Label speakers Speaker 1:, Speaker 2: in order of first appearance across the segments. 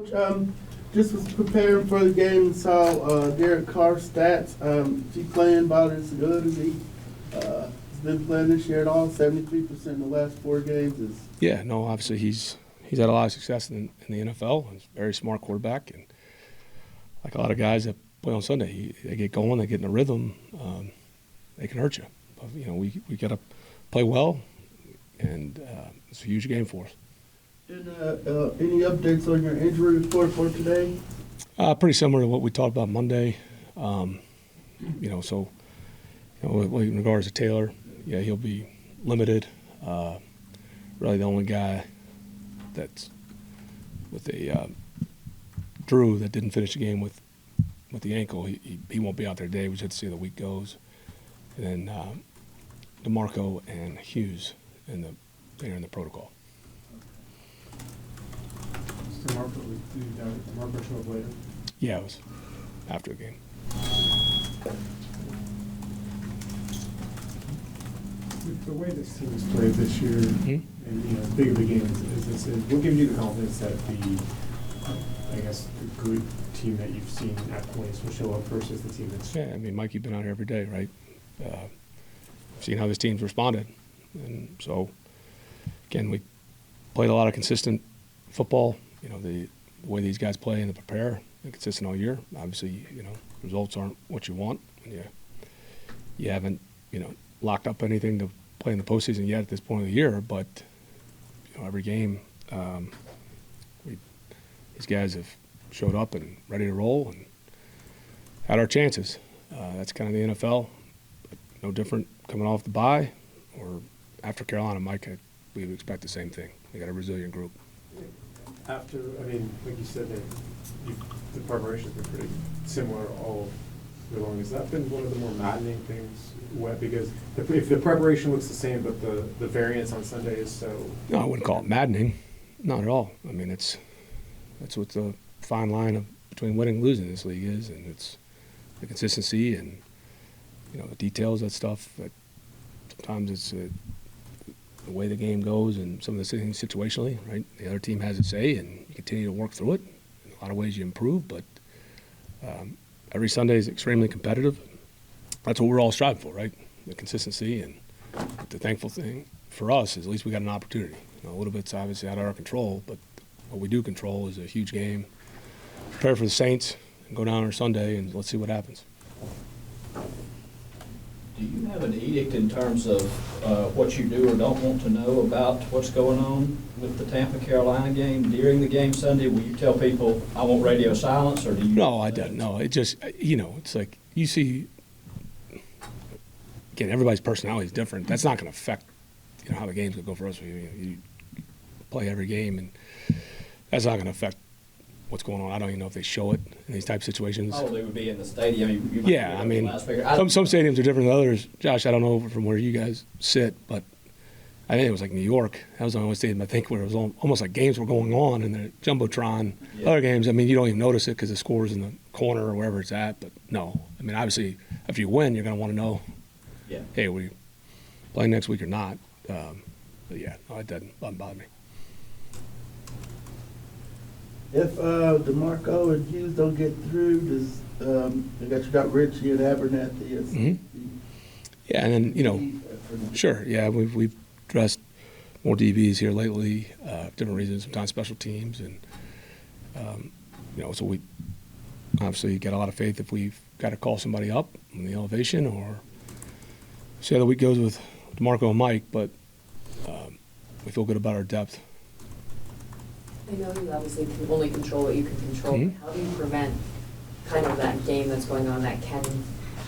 Speaker 1: Coach, just was preparing for the game and saw Derek Carr's stats. Is he playing about as good as he's been playing this year at all? 73% in the last 4 games is.
Speaker 2: Yeah, no, obviously he's had a lot of success in the NFL. He's a very smart quarterback, and like a lot of guys that play on Sunday, they get going, they get in a rhythm, they can hurt you. But, we got to play well, and it's a huge game for us.
Speaker 1: And any updates on your injury report for today?
Speaker 2: Pretty similar to what we talked about Monday. In regards to Taylor, yeah, he'll be limited. Really the only guy that's with Drew that didn't finish the game with the ankle, he won't be out there today. We just have to see how the week goes. And then DeMarco and Hughes they're in the protocol.
Speaker 3: DeMarco show up later?
Speaker 2: Yeah, it was after the game.
Speaker 3: With the way this team has played this year, and as big of a game as this is, what gives you the confidence that the good team that you've seen at points will show up versus the team that's?
Speaker 2: Yeah, I mean, Mike, you've been out here every day, right? Seen how this team's responded, and so again, we played a lot of consistent football. The way these guys play and prepare, they're consistent all year. Obviously, results aren't what you want when you haven't, locked up anything to play in the postseason yet at this point of the year. But every game, these guys have showed up and ready to roll and had our chances. That's kind of the NFL. But no different coming off the bye or after Carolina. Mike, we would expect the same thing. We got a resilient group.
Speaker 3: Like you said, the preparation's been pretty similar all year long. Has that been one of the more maddening things? Because if the preparation looks the same, but the variance on Sunday is so.
Speaker 2: No, I wouldn't call it maddening. Not at all. I mean, that's what the fine line between winning and losing in this league is, and it's the consistency and the details, that stuff. That sometimes it's the way the game goes and some of the things situationally, right? The other team has a say, and you continue to work through it. In a lot of ways you improve, but every Sunday is extremely competitive. That's what we're all striving for, right? The consistency, and the thankful thing for us is at least we got an opportunity. A little bit's obviously out of our control, but what we do control is a huge game. Prepare for the Saints and go down on Sunday, and let's see what happens.
Speaker 4: Do you have an edict in terms of what you do or don't want to know about what's going on with the Tampa-Carolina game during the game Sunday? Will you tell people, I want radio silence, or do you?
Speaker 2: No, I don't. No, it just, it's like you see, again, everybody's personality is different. That's not going to affect, how the game's going to go for us. You play every game, and that's not going to affect what's going on. I don't even know if they show it in these type of situations.
Speaker 4: Oh, they would be in the stadium.
Speaker 2: Yeah, I mean, some stadiums are different than others. Josh, I don't know from where you guys sit, but I think it was like New York. That was the only stadium I think where it was almost like games were going on in the Jumbotron. Yeah. Other games, I mean, you don't even notice it because the score's in the corner or wherever it's at. But no, I mean, obviously, if you win, you're going to want to know, hey, are we playing next week or not? But yeah, no, it doesn't bother me.
Speaker 1: If DeMarco and Hughes don't get through, does you got Richie and Abernathy?
Speaker 2: Yeah, and then sure, yeah, we've addressed more DBs here lately, different reasons, sometimes special teams, and so we obviously get a lot of faith if we've got to call somebody up on the elevation, or see how the week goes with DeMarco and Mike, but we feel good about our depth.
Speaker 5: I know you obviously can only control what you can control.
Speaker 2: Mm-hmm.
Speaker 5: How do you prevent kind of that game that's going on that can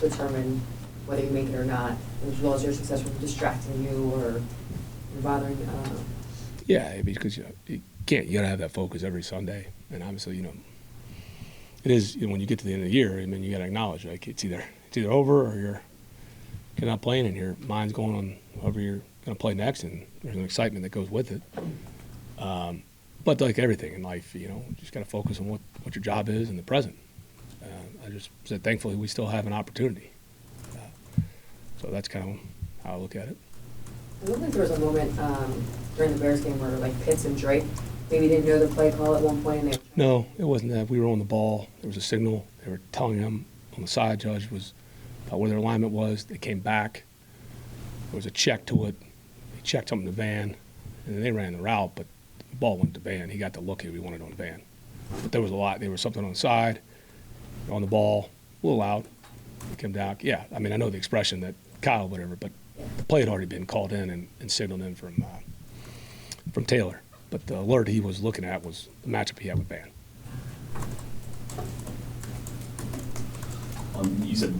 Speaker 5: determine whether you make it or not, as well as your success from distracting you or bothering you? I don't know.
Speaker 2: Yeah, because you can't. You got to have that focus every Sunday, and obviously, it is. When you get to the end of the year, I mean, you got to acknowledge, like, it's either over or you're not playing, and your mind's going on whoever you're going to play next, and there's an excitement that goes with it. But like everything in life, you just got to focus on what your job is in the present. I just said, thankfully, we still have an opportunity. So that's kind of how I look at it.
Speaker 5: I don't think there was a moment during the Bears game where like Pitts and Drake maybe didn't know the play call at one point and they.
Speaker 2: No, it wasn't that. We were on the ball. There was a signal. They were telling them on the side, judge was about where their alignment was. They came back. There was a check to it. They checked something in the van, and then they ran the route, but the ball went to the van. He got the look we wanted on the van. But there was a lot. There was something on the side, on the ball, a little loud. He came down. Yeah, I mean, I know the expression that Kyle, whatever, but the play had already been called in and signaled in from Taylor. But the alert he was looking at was the matchup he had with Van.
Speaker 6: You said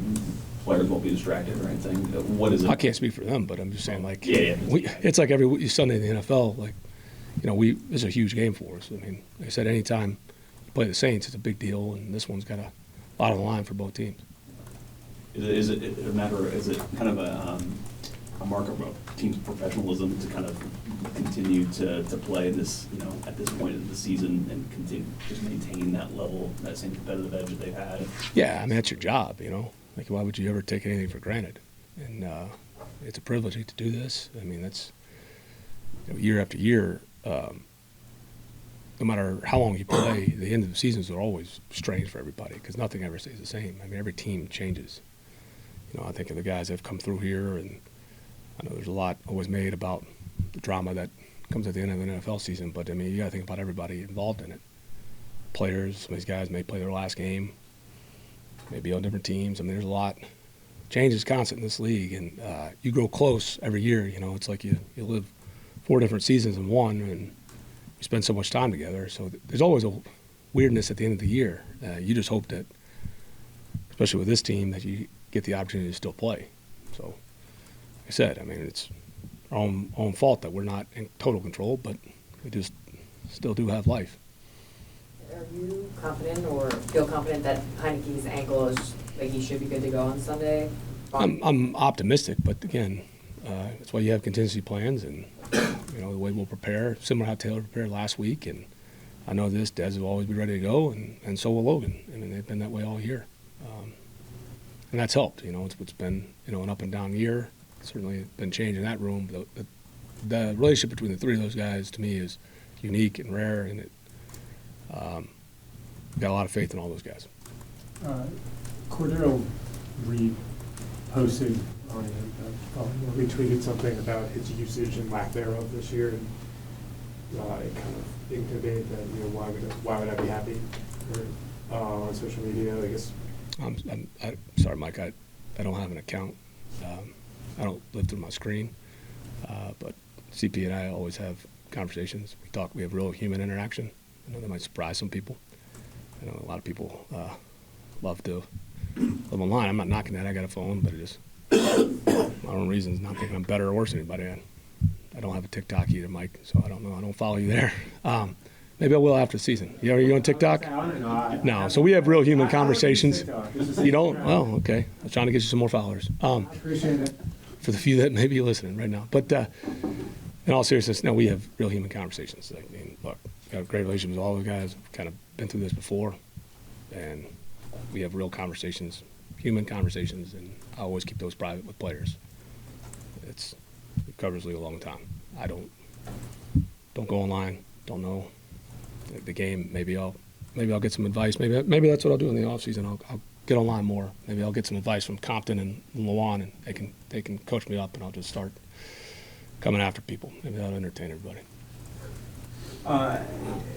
Speaker 6: players won't be distracted or anything. What is it?
Speaker 2: I can't speak for them, but I'm just saying, like,
Speaker 6: Yeah.
Speaker 2: it's like every Sunday in the NFL, like, you know, this is a huge game for us. I mean, like I said, anytime you play the Saints, it's a big deal, and this one's got a lot on the line for both teams.
Speaker 6: Is it a matter? Is it kind of a mark of a team's professionalism to kind of continue to play this, you know, at this point of the season and continue just maintain that level, that same competitive edge that they've had?
Speaker 2: Yeah, I mean, that's your job, you know. Like, why would you ever take anything for granted? And it's a privilege to do this. I mean, that's, you know, year after year, no matter how long you play, the end of the seasons are always strange for everybody because nothing ever stays the same. I mean, every team changes. You know, I think of the guys that have come through here, and I know there's a lot always made about the drama that comes at the end of an NFL season, but, I mean, you got to think about everybody involved in it. Players, some of these guys may play their last game, maybe on different teams. I mean, there's a lot. Change is constant in this league, and you grow close every year. You know, it's like you live 4 different seasons in one, and you spend so much time together. So there's always a weirdness at the end of the year. You just hope that, especially with this team, that you get the opportunity to still play. So, like I said, I mean, it's our own fault that we're not in total control, but we just still do have life.
Speaker 5: Are you confident or feel confident that Heineke's ankle is, like, he should be good to go on Sunday?
Speaker 2: I'm optimistic, but again, that's why you have contingency plans, and you know the way we'll prepare, similar to how Taylor prepared last week. And I know this, Des will always be ready to go, and so will Logan. I mean, they've been that way all year, and that's helped. You know, it's been, you know, an up and down year. Certainly been change in that room. The relationship between the 3 of those guys to me is unique and rare, and it got a lot of faith in all those guys.
Speaker 3: Cordero reposted on retweeted something about his usage and lack thereof this year, and it kind of intimated that, you know, why would I be happy on social media? I guess.
Speaker 2: I'm sorry, Mike. I don't have an account. I don't live through my screen, but CP and I always have conversations. We talk. We have real human interaction. I know that might surprise some people. I know a lot of people love to live online. I'm not knocking that. I got a phone, but it just my own reasons. Not thinking I'm better or worse than anybody. I don't have a TikTok either, Mike. So I don't know. I don't follow you there. Maybe I will after the season. Are you on TikTok? No. So we have real human conversations. You don't? Well, okay. I was trying to get you some more followers.
Speaker 3: I appreciate it.
Speaker 2: For the few that may be listening right now. But in all seriousness, no, we have real human conversations. I mean, look, got a great relationship with all the guys. We've kind of been through this before, and we have real conversations, human conversations, and I always keep those private with players. It covers league a long time. I don't go online. Don't know the game. Maybe I'll get some advice. Maybe that's what I'll do in the off season. I'll get online more. Maybe I'll get some advice from Compton and Lawan, and they can coach me up, and I'll just start coming after people. Maybe that'll entertain everybody.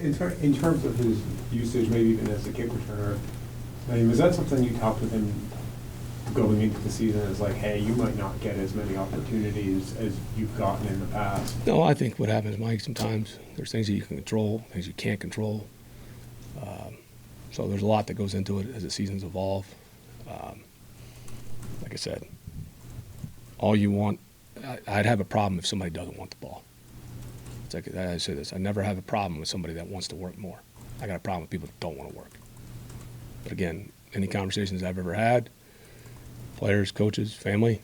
Speaker 3: In terms of his usage, maybe even as a kick returner, I mean, was that something you talked with him going into the season as like, hey, you might not get as many opportunities as you've gotten in the past?
Speaker 2: No, I think what happens, Mike, sometimes there's things that you can control, things you can't control. So there's a lot that goes into it as the seasons evolve. Like I said, all you want, I'd have a problem if somebody doesn't want the ball. It's like I say this, I never have a problem with somebody that wants to work more. I got a problem with people that don't want to work. But again, any conversations I've ever had, players, coaches, family,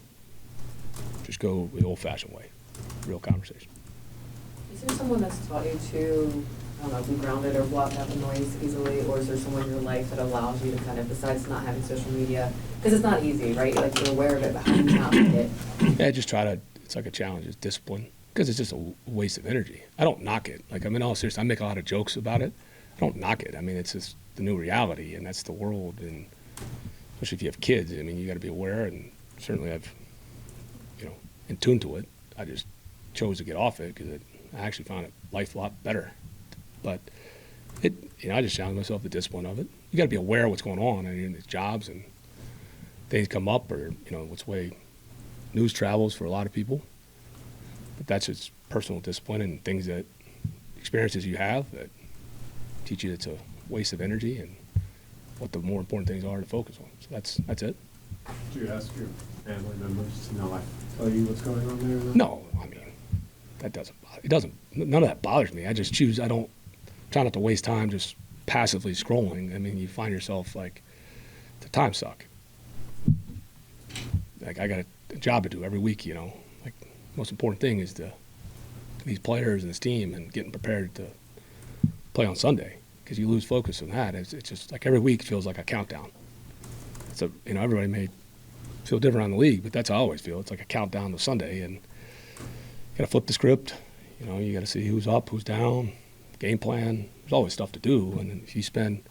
Speaker 2: just go the old-fashioned way, real conversation.
Speaker 5: Is there someone that's taught you to, I don't know, be grounded or block out the noise easily, or is there someone in your life that allows you to kind of, besides not having social media, because it's not easy, right? Like, you're aware of it, but how do you not make it?
Speaker 2: Yeah, just try to, it's like a challenge, it's discipline. Because it's just a waste of energy. I don't knock it. Like, I mean, all seriously, I make a lot of jokes about it. I don't knock it. I mean, it's just the new reality, and that's the world. And especially if you have kids, I mean, you got to be aware. And certainly, I've, in tune to it. I just chose to get off it because I actually found life a lot better. But I just challenge myself the discipline of it. You got to be aware of what's going on in these jobs, and things come up, or what's the way news travels for a lot of people. But that's just personal discipline and things that experiences you have that teach you it's a waste of energy and what the more important things are to focus on. So that's it.
Speaker 3: Do you ask your family members to not tell you what's going on there?
Speaker 2: No, I mean, none of that bothers me. I just choose, try not to waste time just passively scrolling. I mean, you find yourself like, the time suck. Like, I got a job to do every week, like, most important thing is these players and this team and getting prepared to play on Sunday, because you lose focus on that. It's just like every week feels like a countdown. So, everybody may feel different on the league, but that's how I always feel. It's like a countdown to Sunday, and you got to flip the script. You got to see who's up, who's down, game plan. There's always stuff to do, and if you spend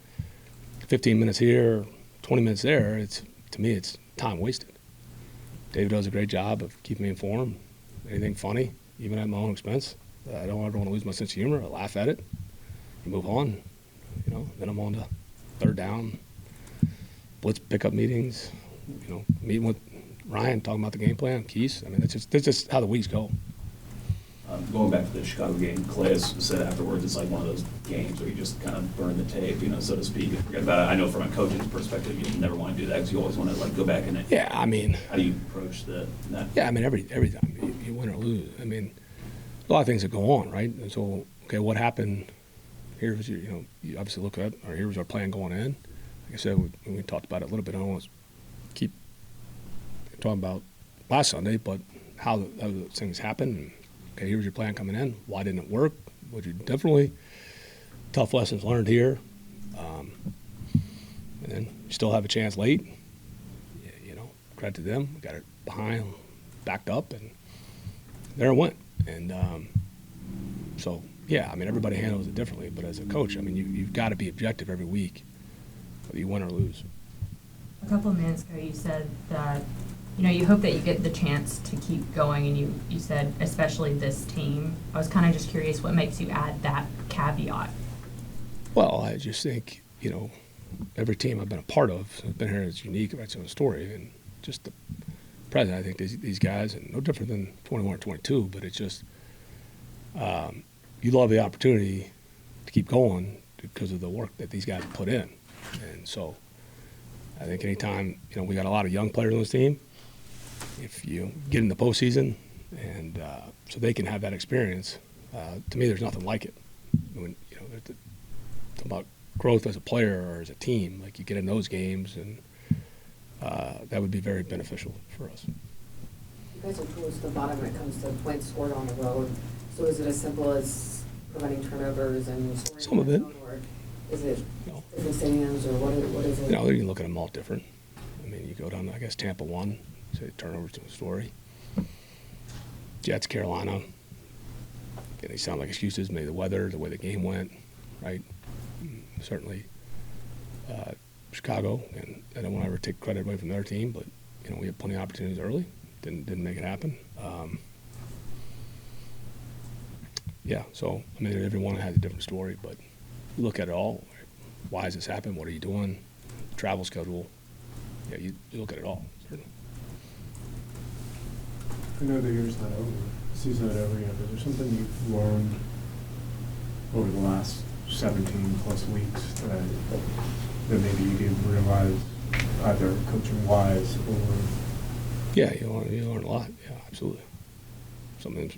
Speaker 2: 15 minutes here, 20 minutes there, to me, it's time wasted. David does a great job of keeping me informed. Anything funny, even at my own expense. I don't ever want to lose my sense of humor. I laugh at it, and move on. Then I'm on to third down, blitz pickup meetings. Meeting with Ryan, talking about the game plan, Keys. I mean, that's just how the weeks go.
Speaker 6: Going back to the Chicago game, Clay said afterwards it's like one of those games where you just kind of burn the tape, so to speak, and forget about it. I know from a coach's perspective, you never want to do that because you always want to go back and.
Speaker 2: Yeah, I mean.
Speaker 6: How do you approach that?
Speaker 2: Yeah, I mean, every time you win or lose. I mean, a lot of things that go on, right? And so, okay, what happened? Here's you obviously look at, or here was our plan going in. Like I said, we talked about it a little bit. I don't want to keep talking about last Sunday, but how those things happen. Okay, here's your plan coming in. Why didn't it work? Would you definitely tough lessons learned here, and then you still have a chance late. Credit to them. We got it behind, backed up, and there it went. And so yeah, I mean, everybody handles it differently. But as a coach, I mean, you've got to be objective every week, whether you win or lose.
Speaker 7: A couple of minutes ago, you said that you hope that you get the chance to keep going, and you said especially this team. I was kind of just curious, what makes you add that caveat? Well,
Speaker 2: I just think every team I've been a part of has been here is unique about its own story, and just the present. I think these guys, and no different than 21 or 22, but it's just you love the opportunity to keep going because of the work that these guys put in, and so I think anytime we got a lot of young players on this team. If you get in the postseason, and so they can have that experience, to me, there's nothing like it. When talk about growth as a player or as a team, like you get in those games, and that would be very beneficial for us.
Speaker 5: You guys are towards the bottom when it comes to points scored on the road. So is it as simple as preventing turnovers and scoring?
Speaker 2: Some of it.
Speaker 5: Or is it the stands, or what is it?
Speaker 2: You can look at them all different. I mean, you go down to, I guess, Tampa won. Say turnovers to a story. Jets, Carolina. Yeah, they sound like excuses. Maybe the weather, the way the game went, right? Certainly Chicago, and I don't want to ever take credit away from their team, but we had plenty of opportunities early. Didn't make it happen. Yeah, so I mean, everyone has a different story, but you look at it all. Why has this happened? What are you doing? Travel schedule. Yeah, you look at it all. Certainly.
Speaker 3: I know the year's not over, the season's not over yet, but is there something you've learned over the last 17 plus weeks that maybe you didn't realize, either coaching wise or?
Speaker 2: Yeah, you learn a lot. Yeah, absolutely. Something.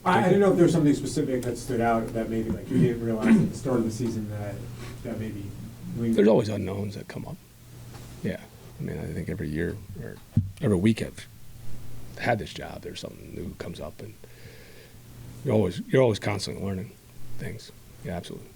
Speaker 3: I didn't know if there was something specific that stood out that maybe like you didn't realize at the start of the season that maybe.
Speaker 2: There's always unknowns that come up. Yeah, I mean, I think every year or every week I've had this job, there's something new comes up, and you're always constantly learning things. Yeah, absolutely.